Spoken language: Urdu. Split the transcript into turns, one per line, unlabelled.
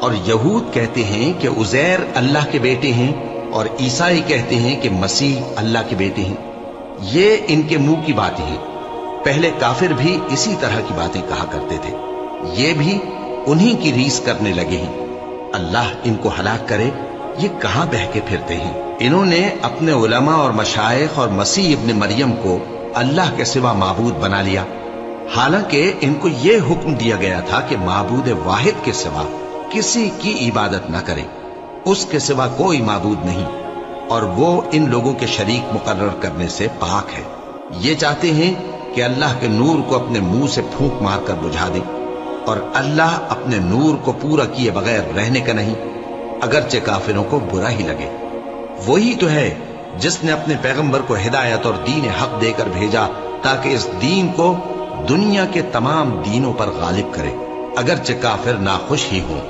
اور یہود کہتے ہیں کہ عزیر اللہ کے بیٹے ہیں، اور عیسائی کہتے ہیں کہ مسیح اللہ کے بیٹے ہیں۔ یہ ان کے منہ کی باتیں ہیں۔ پہلے کافر بھی اسی طرح کی باتیں کہا کرتے تھے، یہ بھی انہی کی ریس کرنے لگے ہیں۔ اللہ ان کو ہلاک کرے، یہ کہاں بہہ کے پھرتے ہیں؟ انہوں نے اپنے علماء اور مشائخ اور مسیح ابن مریم کو اللہ کے سوا معبود بنا لیا، حالانکہ ان کو یہ حکم دیا گیا تھا کہ معبود واحد کے سوا کسی کی عبادت نہ کریں، اس کے سوا کوئی معبود نہیں، اور وہ ان لوگوں کے شریک مقرر کرنے سے پاک ہے۔ یہ چاہتے ہیں کہ اللہ کے نور کو اپنے منہ سے پھونک مار کر بجھا دیں، اور اللہ اپنے نور کو پورا کیے بغیر رہنے کا نہیں، اگرچہ کافروں کو برا ہی لگے۔ وہی تو ہے جس نے اپنے پیغمبر کو ہدایت اور دین حق دے کر بھیجا تاکہ اس دین کو دنیا کے تمام دینوں پر غالب کرے، اگرچہ کافر ناخوش ہی ہوں۔